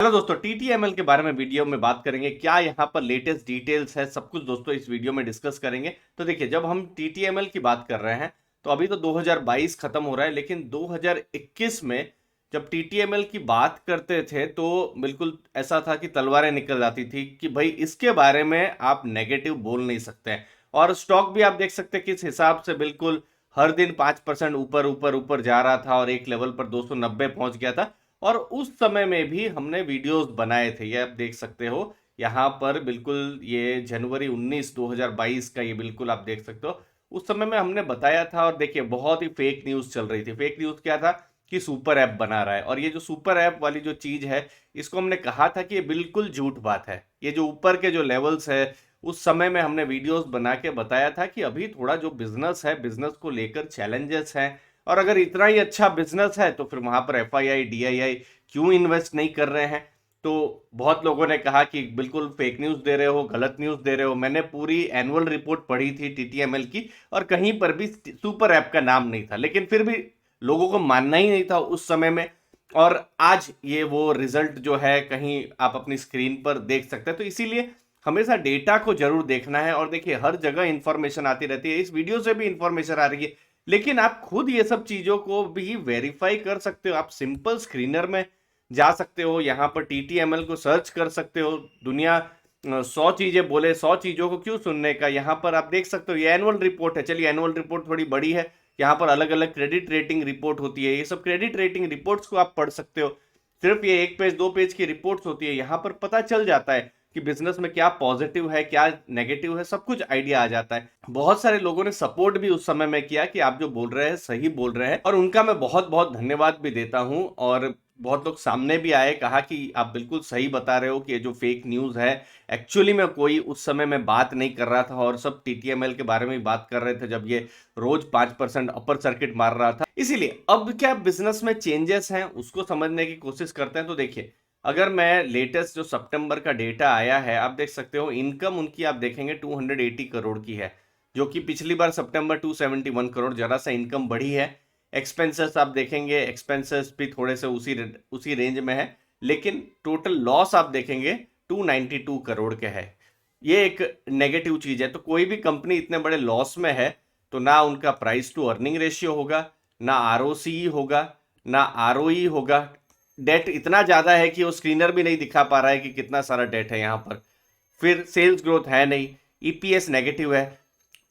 Hello दोस्तों, TTML के बारे में वीडियो में बात करेंगे। क्या यहाँ पर लेटेस्ट डिटेल्स है, सब कुछ दोस्तों इस वीडियो में डिस्कस करेंगे। तो देखिए, जब हम टीटीएमएल की बात कर रहे हैं तो अभी तो 2022 खत्म हो रहा है, लेकिन 2021 में जब टीटीएमएल की बात करते थे तो बिल्कुल ऐसा था कि तलवारें निकल जाती थी कि भाई इसके बारे में आप नेगेटिव बोल नहीं सकते हैं। और स्टॉक भी आप देख सकते हैं किस हिसाब से बिल्कुल हर दिन 5% ऊपर ऊपर ऊपर जा रहा था और एक लेवल पर 290 पहुंच गया था। और उस समय में भी हमने वीडियोस बनाए थे, ये आप देख सकते हो यहाँ पर बिल्कुल। ये जनवरी 19 2022 का ये बिल्कुल आप देख सकते हो। उस समय में हमने बताया था और देखिए बहुत ही फेक न्यूज़ चल रही थी। फेक न्यूज़ क्या था कि सुपर ऐप बना रहा है, और ये जो सुपर ऐप वाली जो चीज़ है इसको हमने कहा था कि ये बिल्कुल झूठ बात है। ये जो ऊपर के जो लेवल्स है उस समय में हमने वीडियोस बना के बताया था कि अभी थोड़ा जो बिजनेस है, बिजनेस को लेकर चैलेंजेस हैं। और अगर इतना ही अच्छा बिजनेस है तो फिर वहां पर एफआईआई डीआईआई क्यों इन्वेस्ट नहीं कर रहे हैं। तो बहुत लोगों ने कहा कि बिल्कुल फेक न्यूज़ दे रहे हो, गलत न्यूज़ दे रहे हो। मैंने पूरी एनुअल रिपोर्ट पढ़ी थी टीटीएमएल की, और कहीं पर भी सुपर ऐप का नाम नहीं था, लेकिन फिर भी लोगों को मानना ही नहीं था उस समय में। और आज ये वो रिजल्ट जो है कहीं आप अपनी स्क्रीन पर देख सकते हैं। तो इसीलिए हमेशा डेटा को जरूर देखना है। और देखिए, हर जगह इंफॉर्मेशन आती रहती है, इस वीडियो से भी इंफॉर्मेशन आ रही है, लेकिन आप खुद ये सब चीजों को भी वेरीफाई कर सकते हो। आप सिंपल स्क्रीनर में जा सकते हो, यहाँ पर टीटीएमएल को सर्च कर सकते हो। दुनिया 100 चीजें बोले, 100 चीजों को क्यों सुनने का। यहाँ पर आप देख सकते हो ये एनुअल रिपोर्ट है। चलिए, एनुअल रिपोर्ट थोड़ी बड़ी है, यहाँ पर अलग अलग क्रेडिट रेटिंग रिपोर्ट होती है। ये सब क्रेडिट रेटिंग रिपोर्ट्स को आप पढ़ सकते हो। सिर्फ ये 1 पेज 2 पेज की रिपोर्ट्स होती है, यहाँ पर पता चल जाता है कि बिजनेस में क्या पॉजिटिव है, क्या नेगेटिव है, सब कुछ आइडिया आ जाता है। बहुत सारे लोगों ने सपोर्ट भी उस समय में किया कि आप जो बोल रहे हैं सही बोल रहे हैं, और उनका मैं बहुत बहुत धन्यवाद भी देता हूं। और बहुत लोग सामने भी आए, कहा कि आप बिल्कुल सही बता रहे हो कि ये जो फेक न्यूज़ है एक्चुअली में कोई उस समय में बात नहीं कर रहा था, और सब टीटीएमएल के बारे में बात कर रहे थे जब ये रोज 5% अपर सर्किट मार रहा था। इसीलिए अब क्या बिजनेस में चेंजेस हैं उसको समझने की कोशिश करते हैं। तो देखिए, अगर मैं लेटेस्ट जो सितंबर का डेटा आया है आप देख सकते हो, इनकम उनकी आप देखेंगे 280 करोड़ की है, जो कि पिछली बार सितंबर 271 करोड़, जरा सा इनकम बढ़ी है। एक्सपेंसेस आप देखेंगे, एक्सपेंसेस भी थोड़े से उसी रेंज में है, लेकिन टोटल लॉस आप देखेंगे 292 करोड़ के है। ये एक नेगेटिव चीज है। तो कोई भी कंपनी इतने बड़े लॉस में है तो ना उनका प्राइस टू अर्निंग रेशियो होगा, ना आरओसी होगा, ना आरओई होगा। डेट इतना ज्यादा है कि वो स्क्रीनर भी नहीं दिखा पा रहा है कि कितना सारा डेट है यहाँ पर। फिर सेल्स ग्रोथ है नहीं, ईपीएस नेगेटिव है।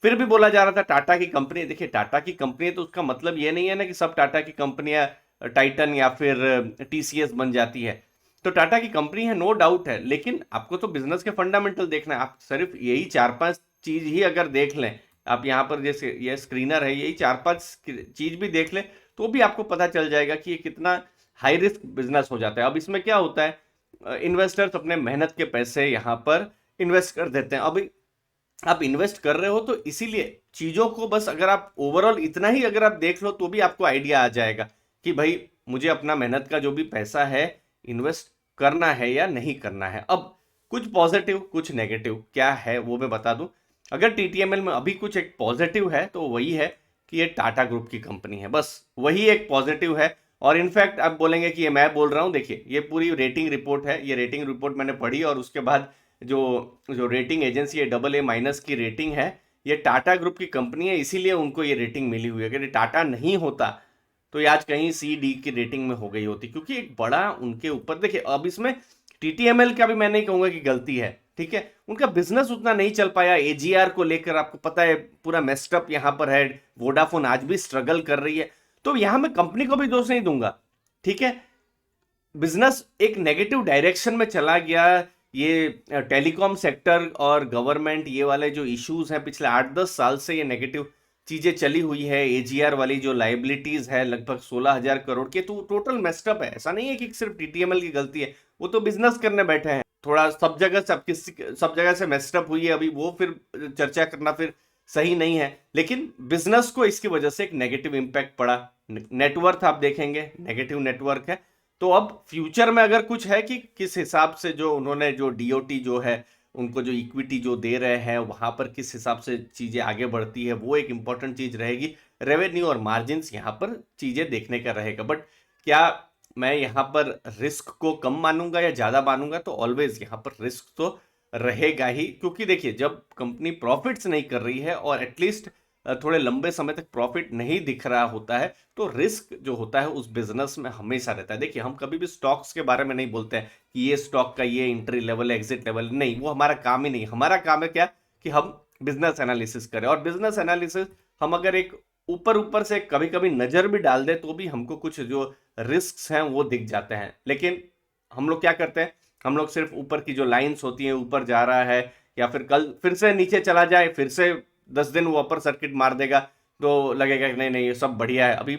फिर भी बोला जा रहा था टाटा की कंपनी। देखिए, टाटा की कंपनी है तो उसका मतलब ये नहीं है ना कि सब टाटा की कंपनियां टाइटन या फिर टीसीएस बन जाती है। तो टाटा की कंपनी है, नो डाउट है, लेकिन आपको तो बिजनेस के फंडामेंटल देखना है। आप सिर्फ यही 4-5 चीज ही अगर देख लें, आप यहाँ पर जैसे ये स्क्रीनर है, यही 4-5 चीज भी देख लें तो भी आपको पता चल जाएगा कि ये कितना हाई रिस्क बिजनेस हो जाता है। अब इसमें क्या होता है, इन्वेस्टर्स अपने मेहनत के पैसे यहाँ पर इन्वेस्ट कर देते हैं। अभी आप इन्वेस्ट कर रहे हो तो इसीलिए चीजों को बस अगर आप ओवरऑल इतना ही अगर आप देख लो तो भी आपको आइडिया आ जाएगा कि भाई मुझे अपना मेहनत का जो भी पैसा है इन्वेस्ट करना है या नहीं करना है। अब कुछ पॉजिटिव कुछ नेगेटिव क्या है वो मैं बता दूं। अगर टीटीएमएल में अभी कुछ एक पॉजिटिव है तो वही है कि ये टाटा ग्रुप की कंपनी है, बस वही एक पॉजिटिव है। और इनफैक्ट आप बोलेंगे कि ये मैं बोल रहा हूं, देखिए ये पूरी रेटिंग रिपोर्ट है। ये रेटिंग रिपोर्ट मैंने पढ़ी और उसके बाद जो जो रेटिंग एजेंसी है AA- की रेटिंग है, ये टाटा ग्रुप की कंपनी है, इसीलिए उनको ये रेटिंग मिली हुई है। अगर ये टाटा नहीं होता तो ये आज कहीं सी डी की रेटिंग में हो गई होती, क्योंकि एक बड़ा उनके ऊपर देखिए। अब इसमें टीटीएमएल का भी मैं नहीं कहूंगा कि गलती है, ठीक है, उनका बिजनेस उतना नहीं चल पाया। एजीआर को लेकर आपको पता है पूरा मेस्टअप यहाँ पर है। वोडाफोन आज भी स्ट्रगल कर रही है, तो यहां मैं कंपनी को भी दोष नहीं दूंगा, ठीक है। बिजनेस एक नेगेटिव डायरेक्शन में चला गया। ये टेलीकॉम सेक्टर और गवर्नमेंट, ये वाले जो इश्यूज हैं पिछले 8-10 साल से ये नेगेटिव चीजें चली हुई है। एजीआर वाली जो लाइबिलिटीज है लगभग 16,000 करोड़ के, तो टोटल मेस्टअप है। ऐसा नहीं है कि सिर्फ टीटीएमएल की गलती है, वो तो बिजनेस करने बैठे हैं। थोड़ा सब जगह सब जगह से मेस्टअप हुई है, अभी वो फिर चर्चा करना फिर सही नहीं है। लेकिन बिजनेस को इसकी वजह से एक नेगेटिव इंपैक्ट पड़ा। नेटवर्थ आप देखेंगे नेगेटिव नेटवर्क है। तो अब फ्यूचर में अगर कुछ है कि किस हिसाब से जो उन्होंने जो डीओटी जो है उनको जो इक्विटी जो दे रहे हैं वहां पर किस हिसाब से चीजें आगे बढ़ती है, वो एक इंपॉर्टेंट चीज रहेगी। रेवेन्यू और मार्जिन्स यहाँ पर चीजें देखने का रहेगा। बट क्या मैं यहाँ पर रिस्क को कम मानूंगा या ज्यादा मानूंगा, तो ऑलवेज यहाँ पर रिस्क तो रहेगा ही, क्योंकि देखिए जब कंपनी प्रॉफिट्स नहीं कर रही है और एटलीस्ट थोड़े लंबे समय तक प्रॉफिट नहीं दिख रहा होता है, तो रिस्क जो होता है उस बिजनेस में हमेशा रहता है। देखिए हम कभी भी स्टॉक्स के बारे में नहीं बोलते हैं कि ये स्टॉक का ये एंट्री लेवल एग्जिट लेवल, नहीं, वो हमारा काम ही नहीं। हमारा काम है क्या, कि हम बिजनेस एनालिसिस करें, और बिजनेस एनालिसिस हम अगर एक ऊपर ऊपर से कभी कभी नजर भी डाल दे तो भी हमको कुछ जो रिस्क हैं वो दिख जाते हैं। लेकिन हम लोग क्या करते हैं, हम लोग सिर्फ ऊपर की जो लाइंस होती हैं, ऊपर जा रहा है या फिर कल फिर से नीचे चला जाए, फिर से 10 दिन वो अपर सर्किट मार देगा, तो लगेगा कि नहीं नहीं ये सब बढ़िया है। अभी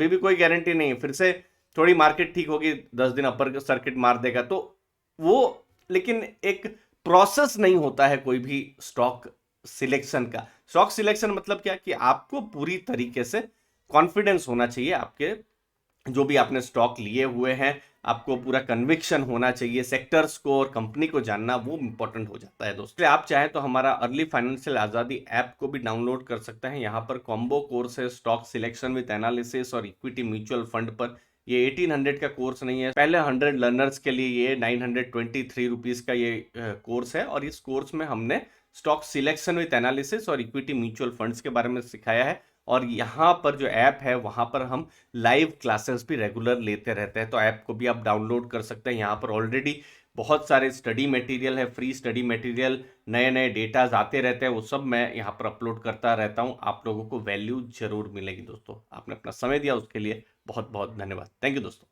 भी कोई गारंटी नहीं है, फिर से थोड़ी मार्केट ठीक होगी, 10 दिन अपर सर्किट मार देगा, तो वो, लेकिन एक प्रोसेस नहीं होता है कोई भी स्टॉक सिलेक्शन का। स्टॉक सिलेक्शन मतलब क्या, कि आपको पूरी तरीके से कॉन्फिडेंस होना चाहिए आपके जो भी आपने स्टॉक लिए हुए हैं, आपको पूरा कन्विक्शन होना चाहिए, सेक्टर्स को और कंपनी को जानना वो इंपॉर्टेंट हो जाता है दोस्तों। आप चाहें तो हमारा अर्ली फाइनेंशियल आजादी ऐप को भी डाउनलोड कर सकते हैं। यहाँ पर कॉम्बो कोर्स है स्टॉक सिलेक्शन विद एनालिसिस और इक्विटी म्यूचुअल फंड पर। ये 1800 का कोर्स नहीं है, पहले 100 लर्नर्स के लिए ये 923 रुपीज का ये कोर्स है, और इस कोर्स में हमने स्टॉक सिलेक्शन विद एनालिसिस और इक्विटी म्यूचुअल फंड्स के बारे में सिखाया है। और यहाँ पर जो ऐप है वहाँ पर हम लाइव क्लासेस भी रेगुलर लेते रहते हैं, तो ऐप को भी आप डाउनलोड कर सकते हैं। यहाँ पर ऑलरेडी बहुत सारे स्टडी मटेरियल है, फ्री स्टडी मटेरियल, नए नए डेटाज आते रहते हैं, वो सब मैं यहाँ पर अपलोड करता रहता हूँ। आप लोगों को वैल्यू जरूर मिलेगी दोस्तों। आपने अपना समय दिया उसके लिए बहुत बहुत धन्यवाद। थैंक यू दोस्तों।